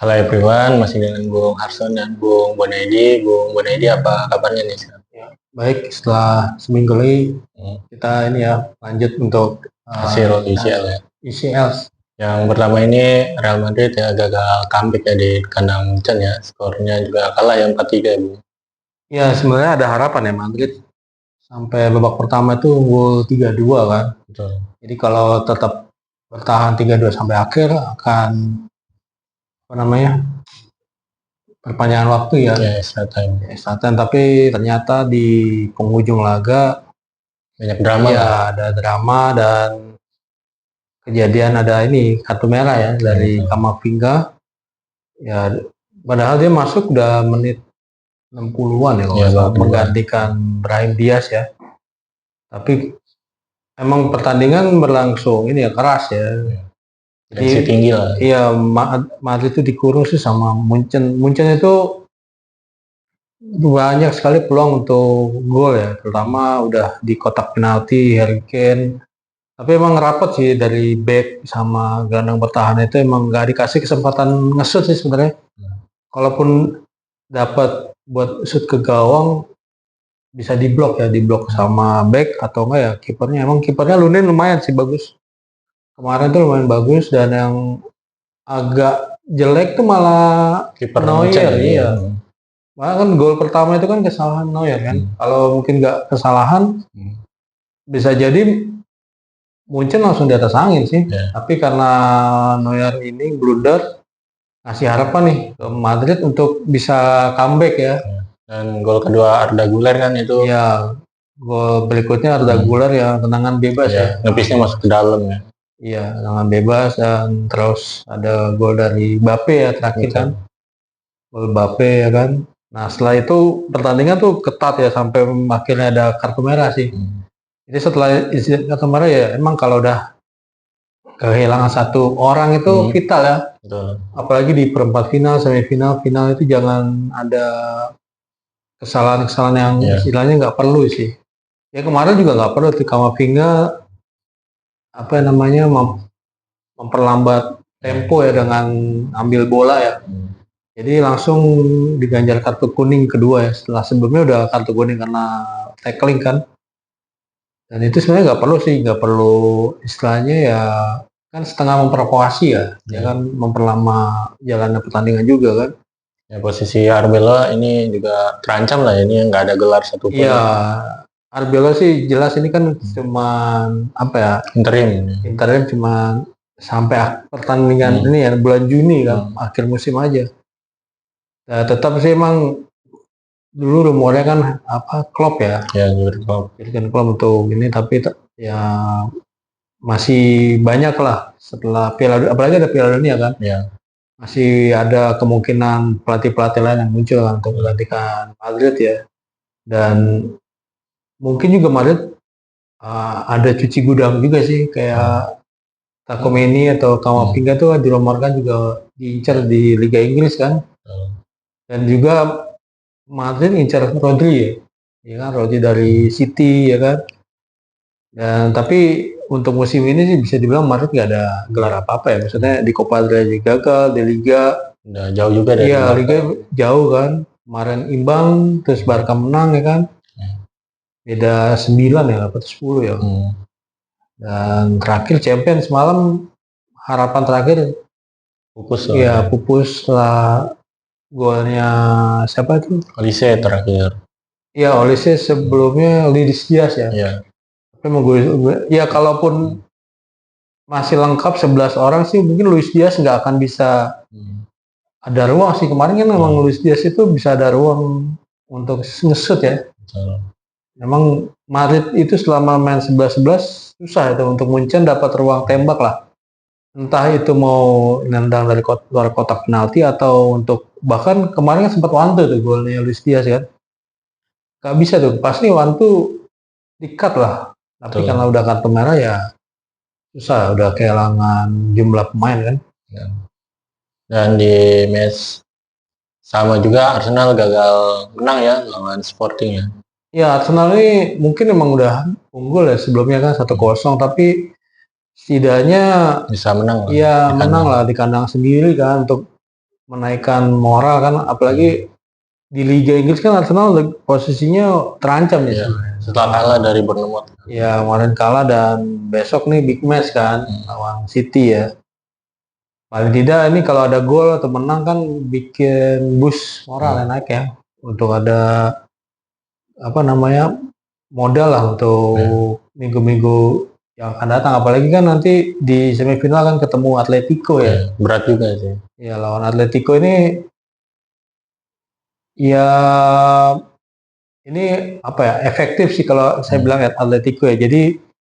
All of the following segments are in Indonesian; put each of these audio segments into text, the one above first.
Halo everyone, masih dengan Bung Harson dan Bung Bonaidi. Bung Bonaidi, apa kabarnya nih sekarang? Ya, baik, setelah seminggu lagi kita ini ya lanjut untuk Hasil UCL ya. UCL. Yang pertama ini Real Madrid ya gagal comeback ya di kandang Munchen ya. Skornya juga kalah ya 4-3 ya, Bung. Ya, sebenarnya ada harapan ya Madrid sampai babak pertama itu unggul 3-2 kan. Betul. Jadi kalau tetap bertahan 3-2 sampai akhir akan perpanjangan waktu ya. Ya, extra time. Tapi ternyata di penghujung laga Banyak drama ya lah. ada drama dan kejadian ada ini kartu merah ya dari Camavinga. Ya, padahal dia masuk udah menit 60-an ya kalau menggantikan Brahim Diaz ya. Tapi emang pertandingan berlangsung ini ya keras ya. Jadi tinggi lah. Iya, Madrid itu dikurung sih sama Munchen. Munchen itu banyak sekali peluang untuk gol ya, terutama udah di kotak penalti Harry Kane. Tapi emang rapat sih dari back sama gelandang bertahan itu emang nggak dikasih kesempatan nge-shoot sih sebenarnya. Kalaupun dapat buat shoot ke gawang bisa diblok sama back atau enggak ya kipernya. Emang kipernya Lunin lumayan sih bagus. Kemarin tuh lumayan bagus dan yang agak jelek tuh malah kiper Neuer ya. Malah kan gol pertama itu kan kesalahan Neuer kan. Kalau mungkin nggak kesalahan bisa jadi Munchen langsung di atas angin sih. Tapi karena Neuer ini blunder ngasih harapan nih ke Madrid untuk bisa comeback ya. Dan gol kedua Arda Güler kan itu. Ya, gol berikutnya Arda Güler yang tendangan bebas ya. Ngepisnya masuk ke dalam ya. Iya, tendangan bebas dan terus ada gol dari Mbappe ya terakhir kan. Gol Mbappe ya kan. Nah, setelah itu pertandingan tuh ketat ya sampai akhirnya ada kartu merah sih. Jadi setelah insiden kartu merah ya emang kalau udah kehilangan satu orang itu vital ya. Betul. Apalagi di perempat final, semifinal, final itu jangan ada kesalahan-kesalahan yang istilahnya nggak perlu sih. Ya kemarin juga nggak perlu tuh Camavinga memperlambat tempo ya dengan ambil bola ya. Jadi langsung diganjar kartu kuning kedua ya. Setelah sebelumnya udah kartu kuning karena tackling kan. Dan itu sebenarnya nggak perlu istilahnya ya kan setengah memprovokasi ya kan memperlama jalannya pertandingan juga kan. Ya posisi Arbeloa ini juga terancam lah ya, ini nggak ada gelar satupun. Iya, Arbeloa sih jelas ini kan cuman interim cuman sampai pertandingan ini ya bulan Juni kan akhir musim aja. Nah, tetap sih emang dulu rumornya kan Klopp ya. Ya, Jurgen Klopp untuk ini tapi ya masih banyak lah setelah apalagi ada Piala Dunia kan. Ya. Masih ada kemungkinan pelatih-pelatih lain yang muncul kan untuk menggantikan Madrid ya. Dan mungkin juga Madrid ada cuci gudang juga sih kayak Tchouaméni atau Camavinga tuh dirumorkan juga diincar di Liga Inggris kan. Dan juga Madrid incar Rodri ya kan, Rodri dari City ya kan. Dan tapi untuk musim ini sih bisa dibilang Madrid nggak ada gelar apa-apa ya. Maksudnya di Copa del Rey gagal, di Liga udah jauh juga dari Liga jauh kan. Kemarin imbang, terus Barca menang ya kan. Beda 9 ya, dapat 10 ya. Dan terakhir Champions semalam harapan terakhir pupus setelah golnya siapa itu? Olise terakhir. Iya, Olise sebelumnya Luis Diaz ya. Iya. Tapi ya kalaupun masih lengkap 11 orang sih mungkin Luis Diaz nggak akan bisa ada ruang sih. Kemarin kan memang Luis Diaz itu bisa ada ruang untuk nge-shoot ya. Memang Madrid itu selama main 11-11 susah itu untuk Munchen dapat ruang tembak lah. Entah itu mau nendang dari luar kotak penalti atau untuk bahkan kemarin kan sempat wantu tuh golnya Luis Diaz kan. Gak bisa tuh, pasti wantu di-cut lah. Tapi karena udah kartu merah ya susah, udah kehilangan jumlah pemain kan. Dan di match sama juga Arsenal gagal menang ya lawan Sporting ya. Ya Arsenal ini mungkin emang udah unggul ya sebelumnya kan 1-0 tapi setidaknya bisa menang lah. Iya menang lah di kandang sendiri kan untuk menaikkan moral kan, apalagi di Liga Inggris kan Arsenal posisinya terancam ya. Setelah kalah dari Bournemouth. Ya kemarin kalah dan besok nih big match kan lawan City ya. Paling tidak ini kalau ada gol atau menang kan bikin boost moral yang naik ya. Untuk ada modal lah untuk minggu-minggu yang akan datang. Apalagi kan nanti di semifinal kan ketemu Atletico ya. Berat juga sih. Ya lawan Atletico ini ya ini efektif sih kalau saya bilang Atletico ya. Jadi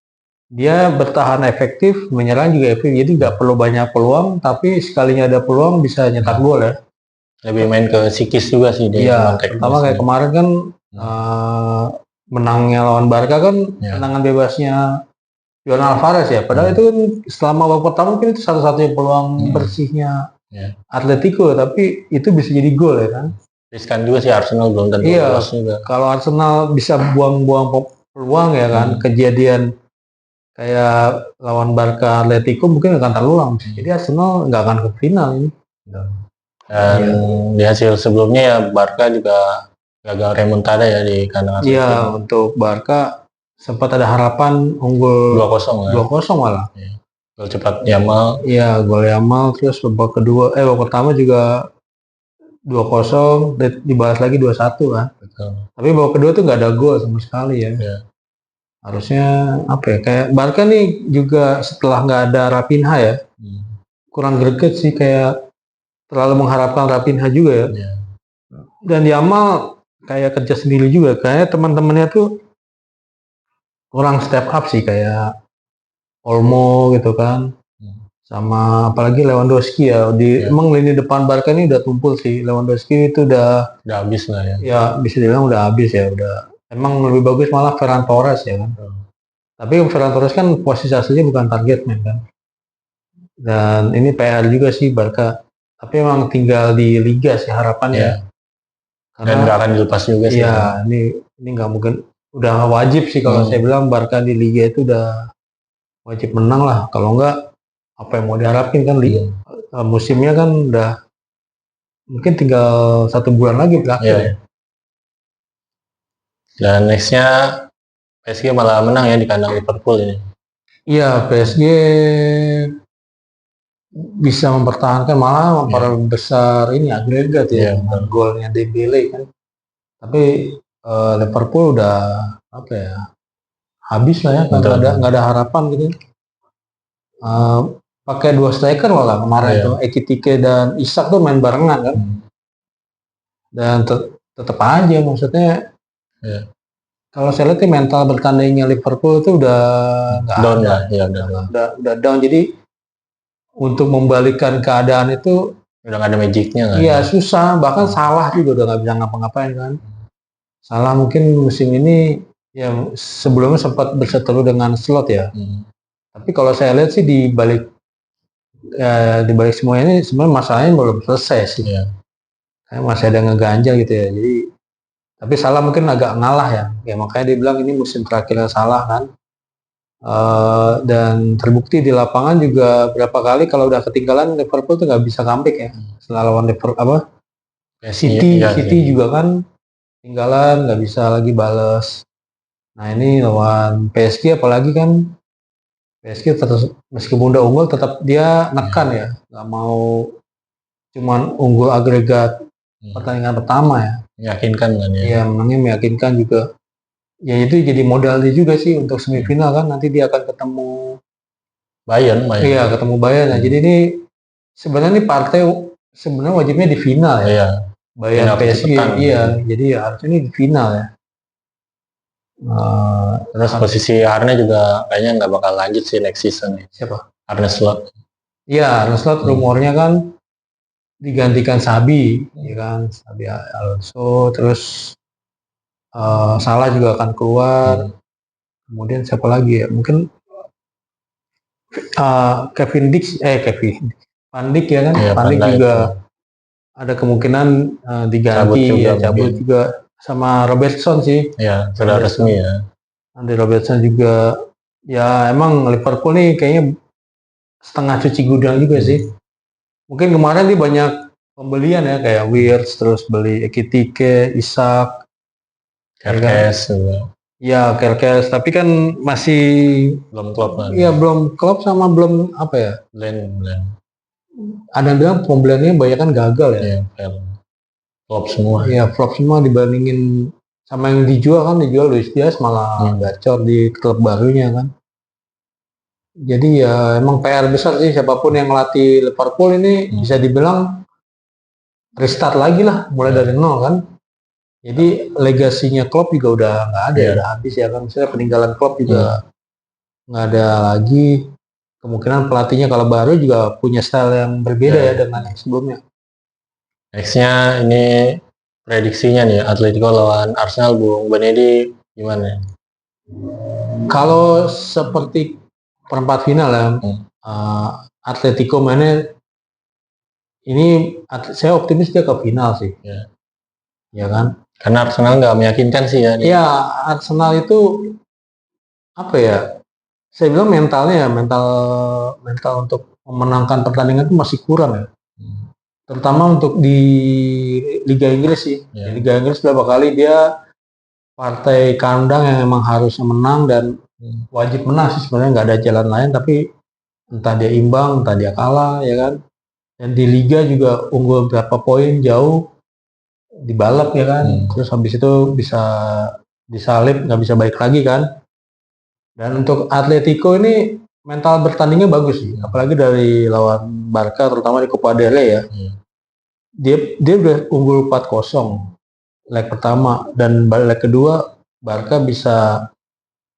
dia bertahan efektif, menyerang juga efektif. Jadi nggak perlu banyak peluang, tapi sekalinya ada peluang bisa nyetak gol ya. Lebih main ke psikis juga sih dia. Iya, pertama kayak kemarin kan menangnya lawan Barca kan tendangan bebasnya Juan Alvarez ya. Padahal itu kan selama babak pertama mungkin itu satu-satunya peluang bersihnya Atletico, tapi itu bisa jadi gol ya kan. Riskan juga sih Arsenal, belum tentu lolos juga. Kalau Arsenal bisa buang-buang peluang ya kan, kejadian kayak lawan Barca Atletico mungkin akan terulang. Jadi Arsenal nggak akan ke final ini. Dan di hasil sebelumnya ya Barca juga gagal remontada ya di kandang Atletico. Iya, untuk Barca sempat ada harapan unggul 2-0 malah. Gol cepat Yamal. Iya, gol Yamal, terus babak pertama juga 2-0, dibalas lagi 2-1 kan. Betul. Tapi babak kedua tuh nggak ada gol sama sekali ya. Harusnya kayak Barca nih juga setelah nggak ada Raphinha ya, kurang greget sih, kayak terlalu mengharapkan Raphinha juga ya. Dan Yamal kayak kerja sendiri juga, kayak teman-temannya tuh kurang step up sih, kayak Olmo gitu kan, sama apalagi Lewandowski ya. Emang lini depan Barca ini udah tumpul sih. Lewandowski itu udah habis lah ya. Ya bisa dibilang udah habis ya, udah. Emang lebih bagus malah Ferran Torres ya kan. Tapi Ferran Torres kan posisi aslinya bukan target man kan. Dan ini PR juga sih Barca. Tapi emang tinggal di Liga sih harapannya. Karena, dan nggak akan dilepas juga sih. Iya, ini nggak mungkin. Udah wajib sih kalau saya bilang Barca di Liga itu udah wajib menang lah. Kalau enggak, apa yang mau diharapin kan, musimnya kan udah mungkin tinggal 1 bulan lagi berakhir ya. Dan nextnya PSG malah menang ya di kandang Liverpool ini. Iya, PSG bisa mempertahankan, malah memperbesar ini agregat ya, golnya Dembele kan. Tapi Liverpool udah habis lah ya, nggak ada harapan gitu. Pakai 2 striker malah kemarin tuh, Ekitike dan Isak tuh main barengan kan. Dan tetap aja maksudnya. Kalau saya lihat mental bertandingnya Liverpool itu udah nggak down ada. Udah down. Jadi untuk membalikkan keadaan itu udah nggak ada magicnya kan? Iya, susah. Bahkan Salah juga udah nggak bisa ngapa-ngapain kan. Salah mungkin musim ini yang sebelumnya sempat berseteru dengan Slot ya. Tapi kalau saya lihat sih di balik semua ini sebenarnya masalahnya belum selesai sih. Kayak masih ada ngeganjal gitu ya. Jadi tapi Salah mungkin agak ngalah ya. Ya makanya dia bilang ini musim terakhirnya Salah kan. Dan terbukti di lapangan juga berapa kali kalau udah ketinggalan Liverpool tuh nggak bisa comeback ya. Setelah lawan City juga kan tinggalan nggak bisa lagi bales. Nah ini lawan PSG apalagi kan, PSG meskipun udah unggul tetap dia nekan ya, nggak mau cuman unggul agregat pertandingan pertama ya. Meyakinkan kan ya? Iya, menangnya meyakinkan juga. Ya itu jadi modal dia juga sih untuk semifinal kan, nanti dia akan ketemu Bayern. Iya, ketemu Bayern. Nah, jadi ini sebenarnya partai sebenarnya wajibnya di final ya. Iya. Bayern PSG. Iya, jadi ya harusnya ini di final ya. Terus posisi Arne juga kayaknya nggak bakal lanjut sih next season. Siapa? Arne Slot. Iya, Arne Slot rumornya kan digantikan Xabi, ya kan, Xabi Alonso, terus Salah juga akan keluar. Kemudian siapa lagi ya? Mungkin Van Dijk ya kan? Van Dijk juga ada kemungkinan diganti, cabut juga sama Robertson sih. Ya, sudah resmi ya. Nanti Robertson juga, ya emang Liverpool nih kayaknya setengah cuci gudang juga sih. Mungkin kemarin dia banyak pembelian ya, kayak Wirtz, terus beli Ekitike, Isak, Kerkes juga ya Kerkes, tapi kan masih belum klop kan. ya belum klop sama belum apa ya. Blend. Ada yang bilang pembeliannya banyak kan gagal ya. Iya, fail. Flop semua. Iya, flop semua dibandingin sama yang dijual Luis Diaz malah gacor di klub barunya kan. Jadi ya emang PR besar sih siapapun yang melatih Liverpool ini bisa dibilang restart lagi lah, mulai dari nol kan. Jadi legasinya Klopp juga udah nggak ada, udah habis ya kan. Misalnya peninggalan Klopp juga nggak ada lagi. Kemungkinan pelatihnya kalau baru juga punya style yang berbeda ya dengan yang sebelumnya. Nextnya ini prediksinya nih, Atletico lawan Arsenal, Bung Benedi gimana? Kalau seperti perempat final ya, Atletico mainnya ini saya optimis dia ke final sih. Ya kan? Karena Arsenal nggak meyakinkan sih ya. Iya, Arsenal itu apa ya? Saya bilang mentalnya ya, mental untuk memenangkan pertandingan itu masih kurang ya. Terutama untuk di Liga Inggris sih. Di Liga Inggris berapa kali dia partai kandang yang memang harusnya menang dan wajib menang sih sebenarnya, nggak ada jalan lain, tapi entah dia imbang, entah dia kalah ya kan. Dan di Liga juga unggul berapa poin jauh dibalap ya kan. Terus habis itu bisa disalip, nggak bisa balik lagi kan. Dan untuk Atletico ini mental bertandingnya bagus sih, apalagi dari lawan Barca terutama di Copa del Rey ya. Dia udah unggul 4-0 leg pertama, dan leg kedua Barca bisa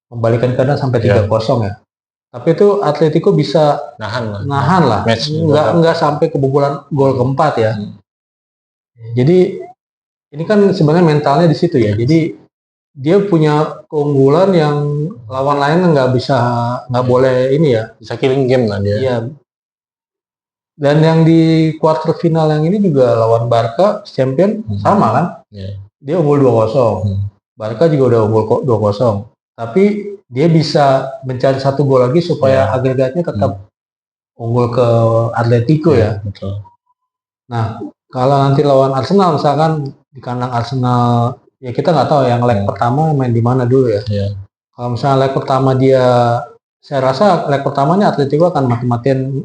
membalikan keadaan sampai 3-0 ya. Tapi itu Atletico bisa nahan lah. Nggak sampai kebobolan gol keempat ya. Jadi ini kan sebenarnya mentalnya di situ ya. Jadi dia punya keunggulan yang lawan lain nggak boleh ini ya. Bisa killing game lah dia. Iya. Dan yang di quarter final yang ini juga lawan Barca champion sama kan? Dia unggul 2-0. Barca juga udah unggul 2-0. Tapi dia bisa mencari satu gol lagi supaya agregatnya tetap unggul ke Atletico ya. Betul. Nah, kalau nanti lawan Arsenal misalkan di kandang Arsenal, ya kita nggak tahu yang leg pertama main di mana dulu ya. Kalau misalnya leg pertama saya rasa leg pertamanya Atletico akan mati-matian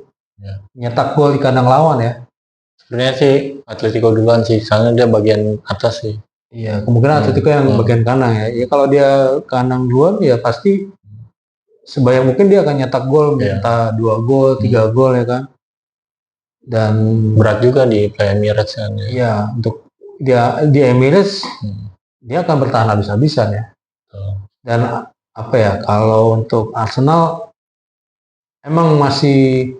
nyetak gol di kandang lawan ya. Sebenarnya sih Atletico duluan sih, soalnya dia bagian atas sih. Iya, kemungkinan Atletico yang bagian kanan ya. Ya kalau dia kandang duluan ya pasti sebanyak mungkin dia akan nyetak gol, minta 2 gol, 3 gol ya kan. Dan berat juga di Play Emirates kan. Iya, untuk dia di Emirates dia akan bertahan habis-habisan ya. Dan apa ya, kalau untuk Arsenal emang masih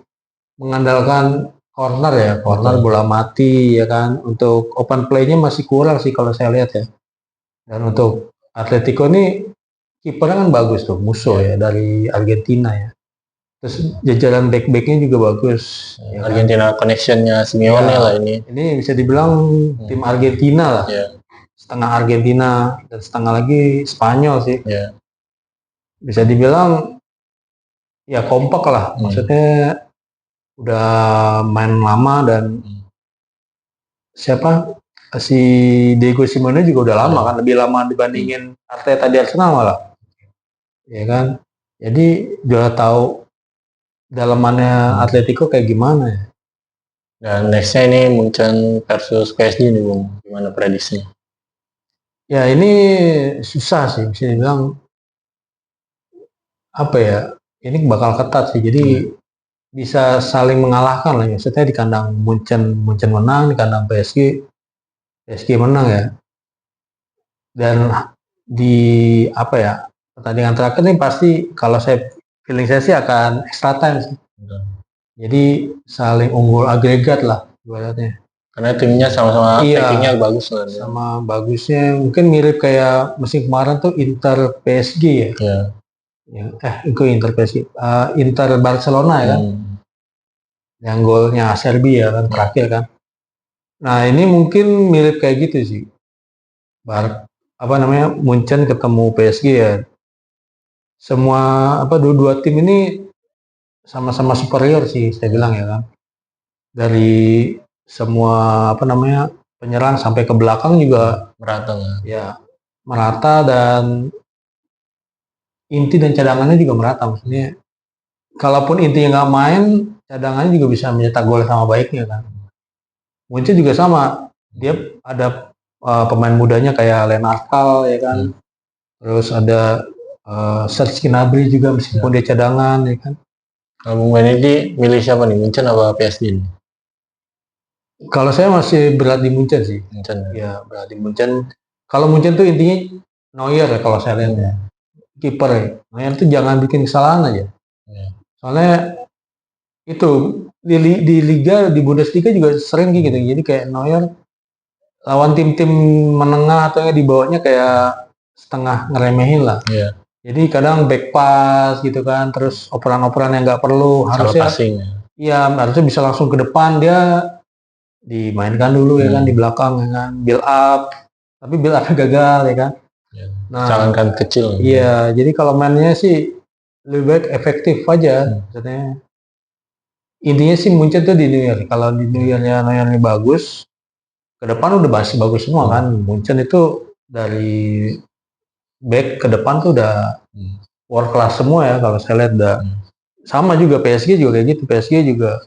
mengandalkan corner ya, bola mati ya kan. Untuk open play-nya masih kurang sih kalau saya lihat ya. Dan untuk Atletico ini kipernya kan bagus tuh, Musso ya dari Argentina ya. Terus jajaran back-backnya juga bagus. Ya, Argentina connection-nya Simeone lah ini. Ini bisa dibilang tim Argentina lah. Setengah Argentina dan setengah lagi Spanyol sih. Bisa dibilang ya kompak lah. Maksudnya udah main lama dan si Diego Simeone juga udah lama kan, lebih lama dibandingin Arteta di Arsenal malah. Ya kan? Jadi udah tahu dalamannya Atletico kayak gimana ya. Dan nextnya ini Munchen versus PSG nih Bung, gimana prediksinya? Ya ini susah sih, bisa dibilang apa ya, ini bakal ketat sih, jadi bisa saling mengalahkan lah ya. Maksudnya di kandang Munchen menang, di kandang PSG menang ya. Dan di apa ya, pertandingan terakhir ini pasti kalau feeling saya sih akan extra time sih. Jadi saling unggul agregat lah ibaratnya. Karena timnya sama-sama tackingnya bagus lah. Sama bagusnya, mungkin mirip kayak musim kemarin tuh Inter PSG ya. Itu Inter PSG, Inter Barcelona ya kan. Yang golnya Acerbi ya kan terakhir kan. Nah ini mungkin mirip kayak gitu sih. Munchen ketemu PSG ya. Semua dua tim ini sama-sama superior sih saya bilang ya kan. Dari semua penyerang sampai ke belakang juga merata nggak? ya merata, dan inti dan cadangannya juga merata. Maksudnya kalaupun intinya nggak main, cadangannya juga bisa mencetak gol sama baiknya kan. Munchen juga sama, dia ada pemain mudanya kayak Lennart Kal ya kan, terus ada Serge Gnabry juga meskipun dia cadangan ya kan. Kalau Bung Benedi milih siapa nih, Munchen apa PSG nih? Kalau saya masih berat di Munchen sih. Munchen Ya berat di Munchen. Kalau Munchen tuh intinya Neuer ya kalau saya lihat ya. Kiper ya. Neuer tuh jangan bikin kesalahan aja. Soalnya itu di liga, di Bundesliga juga sering gitu. Jadi kayak Neuer lawan tim-tim menengah atau di bawahnya kayak setengah ngeremehin lah. Iya. Jadi kadang back pass gitu kan, terus operan-operan yang nggak perlu harusnya. Passing. Iya, harusnya bisa langsung ke depan, dia dimainkan dulu ya kan di belakang ya kan, build up. Tapi build up gagal ya kan. Nah, jangankan kecil. Iya, jadi kalau mainnya sih lebih baik efektif aja. Maksudnya intinya sih Munchen tuh di Neuer. Kalau di Neuernya bagus, ke depan udah masih bagus semua kan. Munchen itu dari back ke depan tuh udah world class semua ya kalau saya lihat. Sama juga PSG juga kayak gitu. PSG juga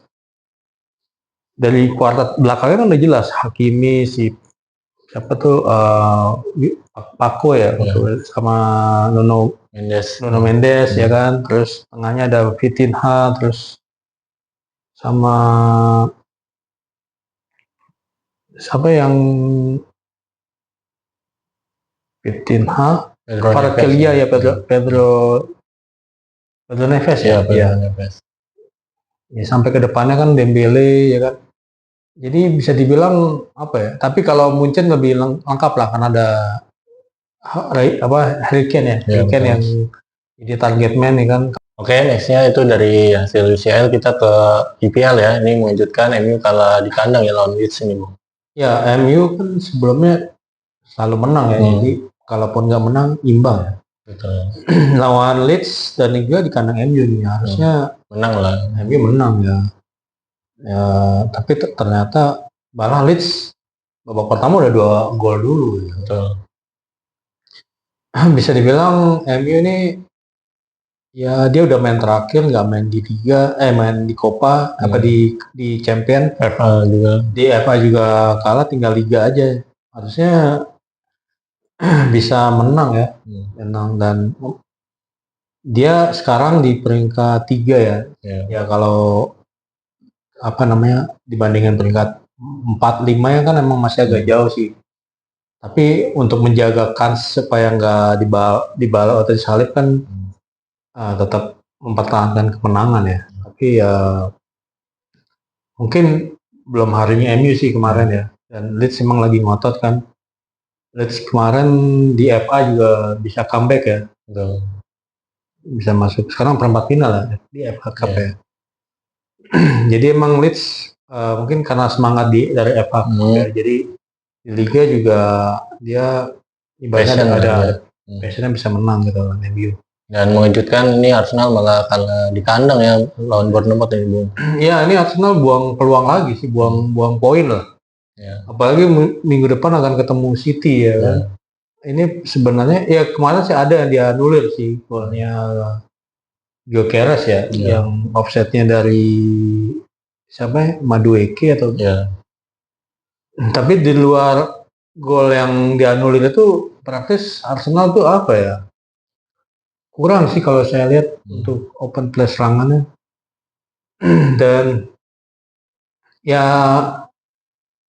dari kuartet belakangnya kan udah jelas, Hakimi, si siapa tuh Paco ya, sama Nuno Mendes ya kan. Terus tengahnya ada Vitinha, terus sama siapa yang Vitinha, Kvaratskhelia ya, Pedro Neves ya. Neves. Ya sampai ke depannya kan Dembele ya kan. Jadi bisa dibilang apa ya? Tapi kalau Munchen lebih lengkap lah karena ada Harry Kane ya. Harry Kane yang jadi target man ya kan. Oke, nextnya itu dari hasil UCL kita ke IPL ya. Ini mengejutkan MU kalah di kandang ya lawan Leeds ini, Bung. Ya, MU kan sebelumnya selalu menang ya. Jadi kalaupun nggak menang imbang ya. Betul. Lawan Leeds dan juga di kandang MU nih harusnya menang lah. MU menang ya. Ya, tapi ternyata malah Leeds babak pertama udah 2 gol dulu. Betul. Bisa dibilang MU ini ya dia udah main terakhir, nggak main di Liga, main di Copa, apa di Champion, FA juga. Di FA juga kalah, tinggal Liga aja. Harusnya bisa menang ya, menang, dan dia sekarang di peringkat 3 ya. Ya kalau dibandingkan peringkat 4, 5 ya kan emang masih agak jauh sih. Tapi untuk menjaga kans supaya nggak dibalas atau disalip kan tetap mempertahankan kemenangan ya. Tapi ya mungkin belum harinya MU sih kemarin ya. Dan Leeds emang lagi ngotot kan. Leeds kemarin di FA juga bisa comeback ya. Betul. Bisa masuk sekarang perempat final ya di FA Cup ya. Jadi emang Leeds mungkin karena semangat dari FA Cup ya. Jadi di Liga juga dia ibaratnya ada passionnya bisa menang gitu lawan MU. Dan mengejutkan ini Arsenal malah kalah di kandang ya lawan Bournemouth ini, Bung. Iya, ini Arsenal buang peluang lagi sih, buang poin lah. Ya. Apalagi minggu depan akan ketemu City ya kan. Ini sebenarnya ya kemarin sih ada yang dianulir sih golnya Gyökeres ya, yang offsetnya dari siapa ya, Madueke atau tapi di luar gol yang dianulir itu praktis Arsenal tuh apa ya, kurang sih kalau saya lihat untuk open play serangannya. Dan ya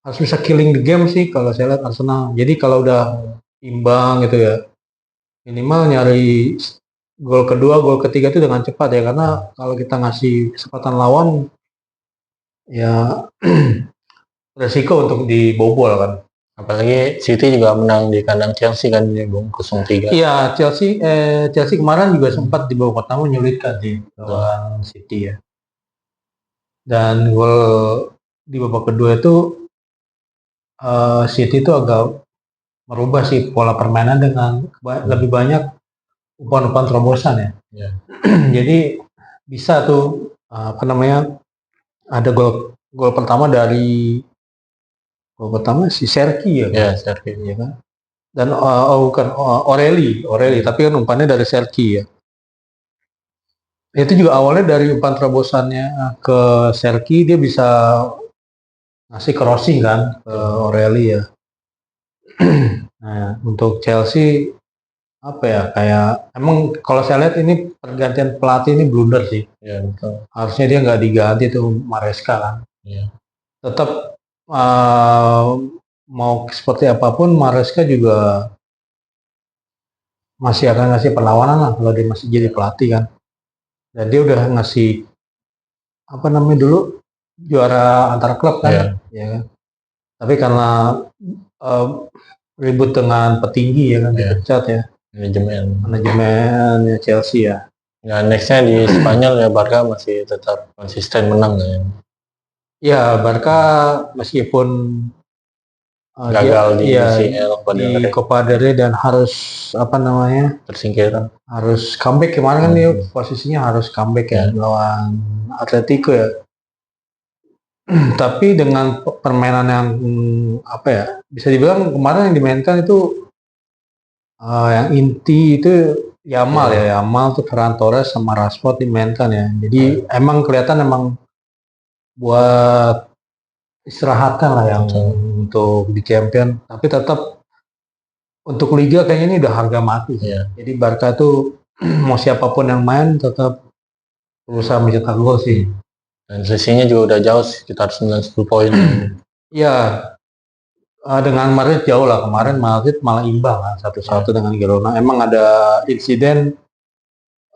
harus bisa killing the game sih kalau saya lihat Arsenal. Jadi kalau udah imbang gitu ya, minimal nyari gol kedua, gol ketiga itu dengan cepat ya, karena kalau kita ngasih kesempatan lawan ya resiko untuk dibobol kan. Apalagi City juga menang di kandang Chelsea kan ini, Bung, 0-3. Iya, Chelsea kemarin juga sempat di babak pertama menyulitkan sih lawan City ya. Dan gol di babak kedua itu City itu agak merubah sih pola permainan dengan lebih banyak umpan-umpan terobosan ya. Jadi bisa tuh ada gol pertama dari Gol pertama si Serki ya, Ya, Sergio. ya kan? Dan bukan Oreli, tapi kan umpannya dari Serki ya. Itu juga awalnya dari umpan terobosannya ke Serki, dia bisa ngasih crossing kan ke Oreli ya. Nah, untuk Chelsea apa ya, kayak emang kalau saya lihat ini pergantian pelatih ini blunder sih. Ya, betul. Harusnya dia nggak diganti tuh Maresca kan. Ya. Tetap mau seperti apapun Maresca juga masih akan ngasih perlawanan lah kalau dia masih jadi pelatih kan. Dan dia udah ngasih apa namanya dulu juara antar klub kan, ya kan. Tapi karena ribut dengan petinggi ya kan, dipecat ya manajemennya Chelsea ya. Nah, nextnya di Spanyol ya, Barca masih tetap konsisten menang kan. Ya, Barca meskipun gagal di UCL di Copa del Rey dan harus apa namanya tersingkir, harus comeback kemarin kan dia posisinya harus comeback ya lawan Atletico ya. Tapi dengan permainan yang apa ya, bisa dibilang kemarin yang dimainkan itu yang inti itu Yamal ya, Yamal tuh Ferran Torres sama Rashford dimainkan ya. Jadi emang kelihatan emang buat istirahatkan lah yang untuk di champion, tapi tetap untuk liga kayaknya ini udah harga mati. Jadi Barca tuh mau siapapun yang main tetap berusaha mencetak gol sih. Dan selisihnya juga udah jauh, sekitar 90 poin. Iya, dengan Madrid jauh lah. Kemarin Madrid malah imbang kan 1-1 dengan Girona. Emang ada insiden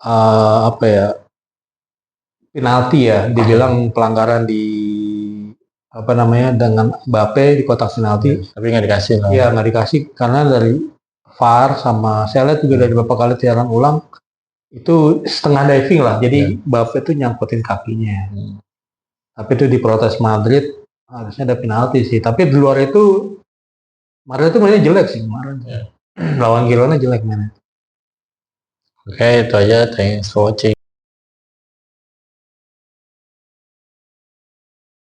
apa ya, penalti ya, dibilang pelanggaran di apa namanya dengan Mbappe di kotak penalti. Tapi nggak dikasih lah. Iya, nggak dikasih karena dari VAR sama saya lihat juga dari beberapa kali siaran ulang itu setengah diving lah. Jadi Mbappe itu nyangkutin kakinya. Tapi itu diprotes Madrid, harusnya ada penalti sih. Tapi di luar itu Madrid itu mainnya jelek sih kemarin. Lawan Girona jelek mainnya. Oke, itu aja. Thanks for watching.